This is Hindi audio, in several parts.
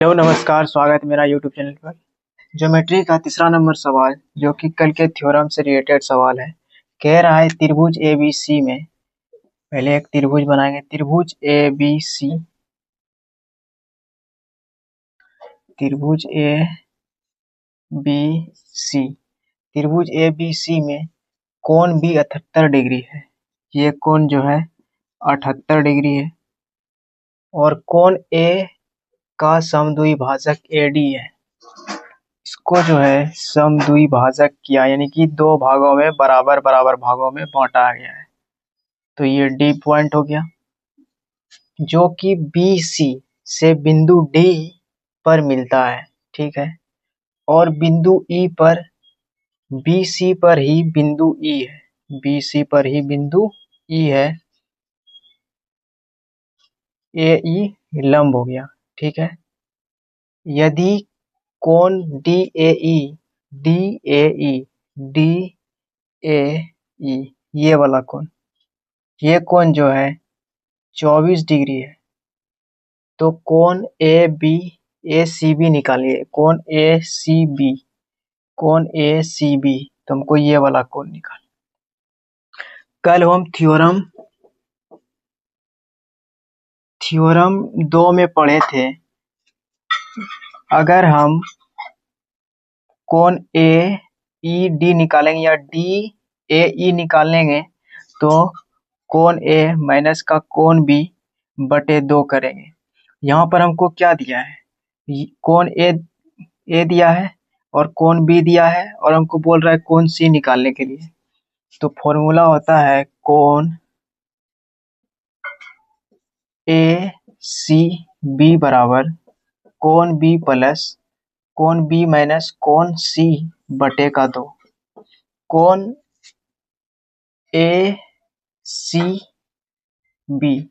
हेलो नमस्कार, स्वागत है मेरा यूट्यूब चैनल पर। ज्योमेट्री का तीसरा नंबर सवाल जो कि कल के थ्योरम से रिलेटेड सवाल है। कह रहा है त्रिभुज ए बी सी में पहले एक त्रिभुज बनाएंगे। त्रिभुज ए बी सी, त्रिभुज ए बी सी, त्रिभुज ए बी सी में कोण बी 78 डिग्री है। ये कोण जो है 78 डिग्री है और कोण ए का समद्विभाजक एडी है। इसको जो है समद्विभाजक किया, यानी कि दो भागों में बराबर बराबर भागों में बांटा गया है। तो ये डी पॉइंट हो गया जो कि बी सी से बिंदु डी पर मिलता है, ठीक है। और बिंदु ई पर, बी सी पर ही बिंदु ई है, बी सी पर ही बिंदु ई है। ए ई लंब हो गया, ठीक है। यदि कोण D A E, D A E, D A E, ये वाला कोण, ये कोण जो है 24 डिग्री है। तो कोण A B, A C B निकालिए। कोण ए सी बी, कोण ए सी बी, तो हमको ये वाला कोण निकाल। कल हम थ्योरम 2 में पढ़े थे, अगर हम कोण ए ई डी निकालेंगे या डी ए ई निकालेंगे तो कोण ए माइनस का कोण बी बटे 2 करेंगे। यहाँ पर हमको क्या दिया है, कोण ए दिया है और कोण बी दिया है और हमको बोल रहा है कोण सी निकालने के लिए। तो फॉर्मूला होता है कोण ए सी बी बराबर कोण बी प्लस कोण बी माइनस कोण सी बटे का 2। कोण ए सी बी,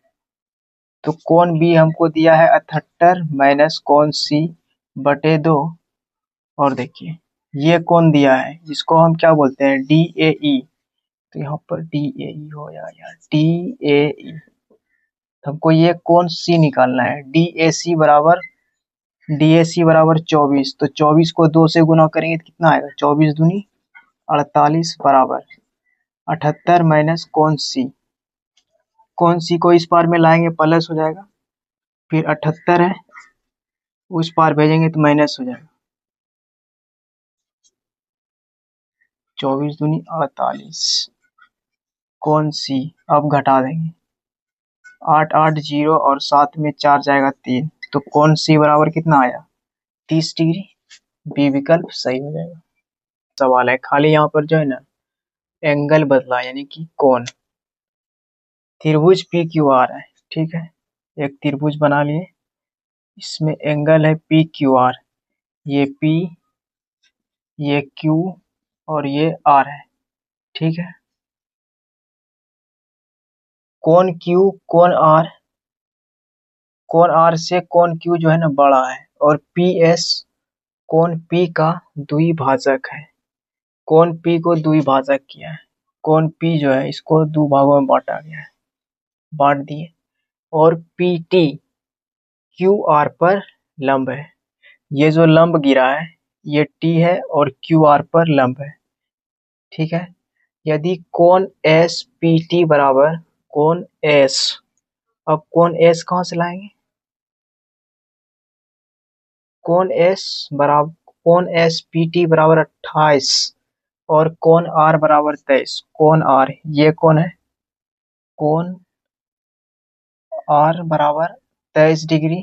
तो कोण बी हमको दिया है 78 माइनस कोण सी बटे 2। और देखिए ये कोण दिया है, इसको हम क्या बोलते हैं, डी ए ई। तो यहाँ पर डी ए ई हो जाएगा, डी ए ई। तो हमको ये कोण सी निकालना है। डी ए सी बराबर 24। तो 24 को 2 से गुना करेंगे तो कितना आएगा, 24 दूनी 48 बराबर 78 माइनस कोण सी। कोण सी को इस पार में लाएंगे प्लस हो जाएगा, फिर 78 है उस पार भेजेंगे तो माइनस हो जाएगा। 24 दूनी 48, कोण सी अब घटा देंगे, 8 8 0 और 7 में 4 जाएगा 3। तो कोण सी बराबर कितना आया, 30 डिग्री। बी विकल्प सही हो जाएगा। सवाल है खाली यहाँ पर जो है ना एंगल बदला, यानी कि कोण। त्रिभुज पी क्यू आर है, ठीक है। एक त्रिभुज बना लिए, इसमें एंगल है पी क्यू आर। ये पी, ये क्यू और ये आर है, ठीक है। कोण क्यू कोण आर से कोण क्यू जो है ना बड़ा है और पी एस कोण पी का द्विभाजक है। कोण पी को द्विभाजक किया है। कोण पी जो है इसको दो भागों में बांटा गया है, बांट दिए। और पी टी क्यू आर पर लंब है। ये जो लंब गिरा है ये टी है और क्यू आर पर लंब है, ठीक है। यदि कोण एस पी टी बराबर कोण एस, अब कोण एस कहाँ से लाएंगे, कोण एस पी टी बराबर 28 और कोण आर बराबर 23। कोण आर ये कोण है, कोण आर बराबर 23 डिग्री।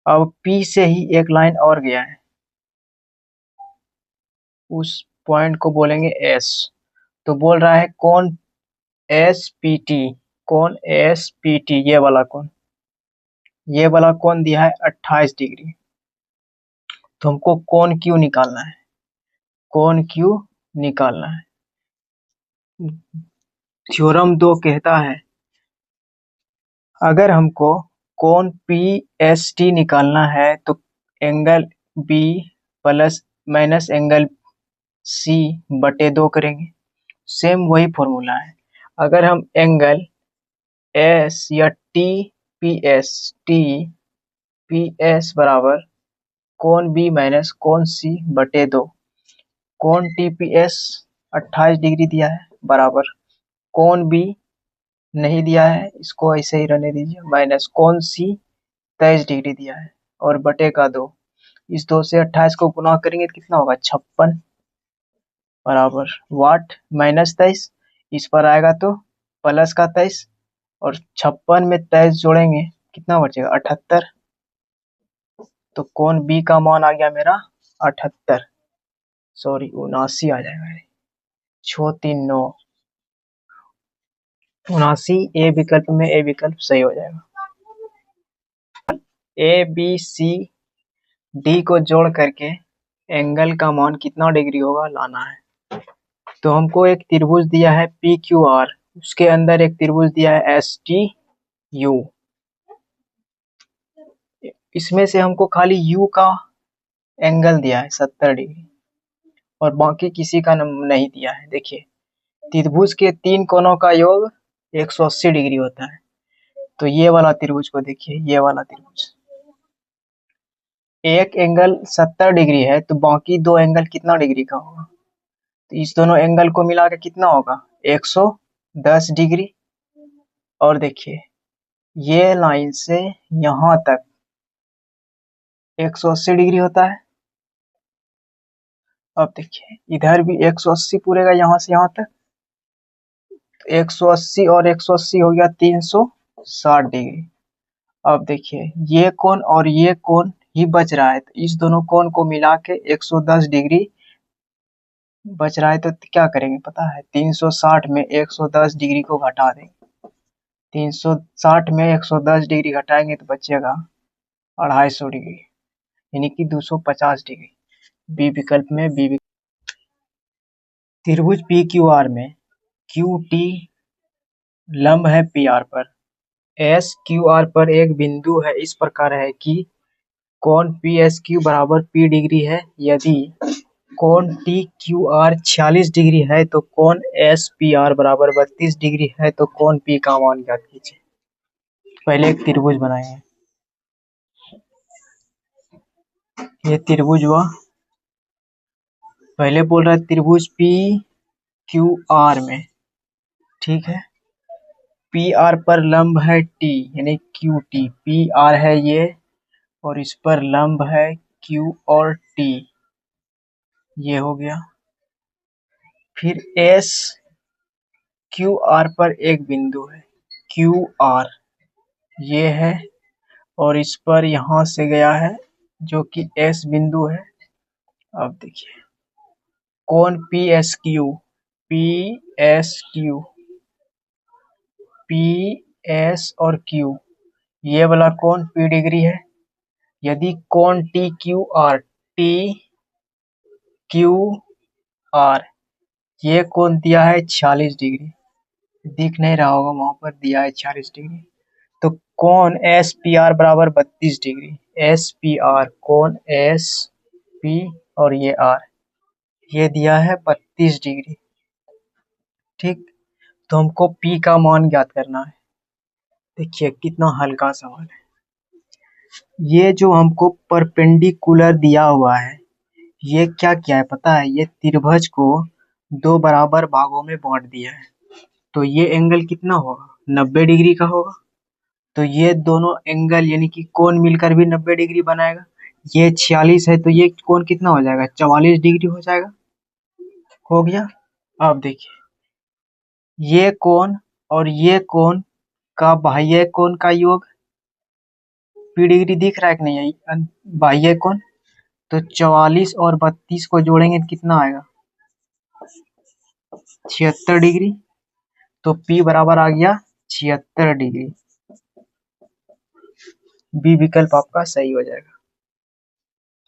अब पी से ही एक लाइन और गया है, उस पॉइंट को बोलेंगे एस। तो बोल रहा है कोण एस पी टी, कोण एस पी टी ये वाला कोण दिया है 28 डिग्री। तो हमको कोण क्यू निकालना है, कोण क्यू निकालना है। थ्योरम 2 कहता है अगर हमको कोण पी एस टी निकालना है तो angle B plus minus angle C बटे 2 करेंगे। सेम वही फॉर्मूला है। अगर हम एंगल एस या टी पी एस बराबर कोण बी माइनस कोण सी बटे 2। कोण टी पी एस 28 डिग्री दिया है बराबर कोण बी नहीं दिया है, इसको ऐसे ही रहने दीजिए, माइनस कोण सी 23 डिग्री दिया है और बटे का 2। इस 2 से 28 को गुणा करेंगे तो कितना होगा 56 बराबर वाट माइनस 23, इस पर आएगा तो प्लस का 23 और 56 में 23 जोड़ेंगे कितना बचेगा 78। तो कोण बी का मान आ गया मेरा 78, सॉरी 79 आ जाएगा, 639 79। ए विकल्प में ए विकल्प सही हो जाएगा। ए बी सी डी को जोड़ करके एंगल का मान कितना डिग्री होगा लाना है। तो हमको एक त्रिभुज दिया है पी क्यू आर, उसके अंदर एक त्रिभुज दिया है एस टी यू। इसमें से हमको खाली यू का एंगल दिया है 70 डिग्री और बाकी किसी का नहीं दिया है। देखिए त्रिभुज के 3 कोणों का योग 180 डिग्री होता है। तो ये वाला त्रिभुज को देखिए, ये वाला त्रिभुज एक एंगल 70 डिग्री है तो बाकी 2 एंगल कितना डिग्री का होगा। तो इस दोनों एंगल को मिला के कितना होगा 110 डिग्री। और देखिए ये लाइन से यहाँ तक 180 डिग्री होता है। अब देखिए इधर भी 180 पूरेगा यहाँ से यहाँ तक, तो 180 और 180 हो गया 360 डिग्री। अब देखिए ये कोण और ये कोण ही बच रहा है, तो इस दोनों कोण को मिला के 110 डिग्री बच रहा है। तो क्या करेंगे पता है, 360 में 110 डिग्री को घटा देंगे। 360 में 110 डिग्री घटाएंगे तो बचेगा 250 डिग्री, यानी कि 250 डिग्री। बी विकल्प में त्रिभुज पी क्यू आर में क्यू टी लंब है पी आर पर, एस क्यू आर पर एक बिंदु है, इस प्रकार है कि कोण पी एस क्यू बराबर पी डिग्री है। यदि कोण टी क्यू आर 46 डिग्री है तो कोण एस पी आर बराबर 32 डिग्री है। तो कोण पी का मान ज्ञात कीजिए। पहले एक त्रिभुज बनाएंगे, ये त्रिभुज हुआ। पहले बोल रहा है त्रिभुज पी क्यू आर में, ठीक है, पी आर पर लंब है टी यानी क्यू टी, पी आर है ये और इस पर लंब है क्यू और टी, ये हो गया। फिर एस क्यू आर पर एक बिंदु है क्यू आर, ये है और इस पर यहां से गया है जो कि एस बिंदु है। अब देखिए कोण P S Q, P S Q, P S और क्यू, ये वाला कोण पी डिग्री है। यदि कोण T Q R, T Q R, ये कोण दिया है 46 डिग्री, दिख नहीं रहा होगा वहां पर दिया है 46 डिग्री। तो कोण एस पी आर बराबर 32 डिग्री, एस पी आर कोण एस पी और ये आर, ये दिया है 32 डिग्री, ठीक। तो हमको पी का मान ज्ञात करना है। देखिए कितना हल्का सवाल है। ये जो हमको परपेंडिकुलर दिया हुआ है, ये क्या किया है पता है, ये त्रिभुज को 2 बराबर भागों में बांट दिया है। तो ये एंगल कितना होगा 90 डिग्री का होगा। तो ये दोनों एंगल यानी कि कोण मिलकर भी 90 डिग्री बनाएगा। ये 46 है तो ये कोण कितना हो जाएगा 44 डिग्री हो जाएगा, हो गया। अब देखिए ये कोण और ये कोण का बाह्य कोण का योग पी डिग्री दिख रहा है कि नहीं है बाह्य कोण। तो 44 और 32 को जोड़ेंगे तो कितना आएगा 76 डिग्री। तो P बराबर आ गया 76 डिग्री। बी विकल्प आपका सही हो जाएगा।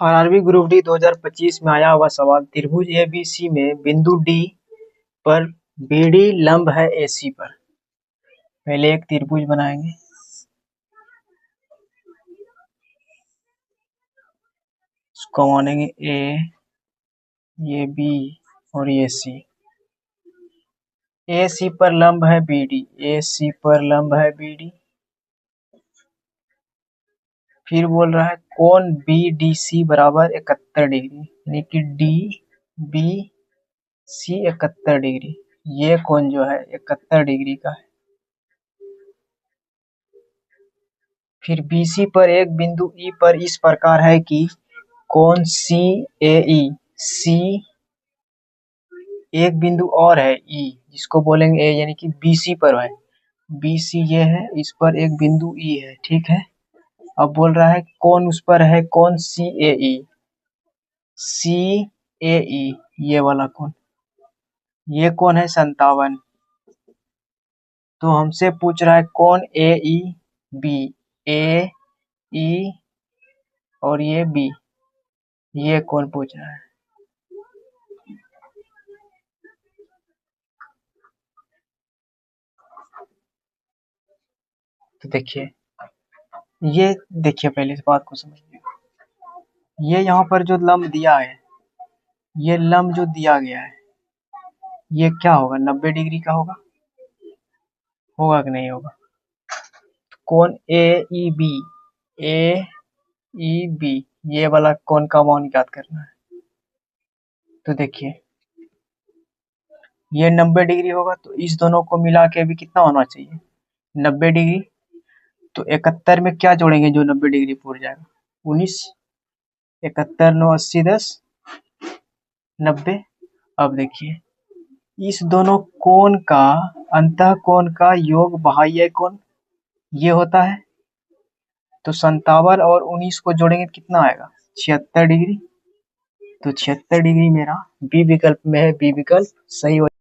आरआरबी ग्रुप डी 2025 में आया हुआ सवाल, त्रिभुज एबीसी में बिंदु डी पर बीडी लंब है एसी पर। पहले एक त्रिभुज बनाएंगे, इसको मानेंगे ए, ये बी और ये सी। ए सी पर लंब है बी डी, ए सी पर लंब है बी डी। फिर बोल रहा है कोण BDC बराबर 71 डिग्री, यानी कि DBC 71 डिग्री। ये कोण जो है 71 डिग्री का है। फिर BC पर एक बिंदु E पर इस प्रकार है कि कोण CAE, C एक बिंदु और है E, जिसको बोलेंगे A, यानी कि BC पर है। BC ये है, इस पर एक बिंदु E है, ठीक है। अब बोल रहा है कौन उस पर है, कौन CAE, CAE ये वाला कौन, ये कौन है 57। तो हमसे पूछ रहा है कौन AEB, AE और ये B, ये कौन पूछ रहा है। तो देखिए, ये देखिए पहले इस बात को समझिए। ये यहाँ पर जो लंब दिया है, ये लंब जो दिया गया है, ये क्या होगा, 90 डिग्री का होगा, होगा कि नहीं होगा। कौन AEB, AEB ये वाला कौन का मान ज्ञात करना है। तो देखिए, ये 90 डिग्री होगा, तो इस दोनों को मिला के भी कितना होना चाहिए, 90 डिग्री। तो 71 में क्या जोड़ेंगे जो 90 डिग्री पूर जाएगा, 19, 71 9 80 10 90। अब देखिए, इस दोनों कोण का अंतः कोण का योग बाह्य कोण ये होता है। तो 57 और 19 को जोड़ेंगे तो कितना आएगा, 76 डिग्री। तो 76 डिग्री मेरा बी विकल्प में है, बी विकल्प सही हो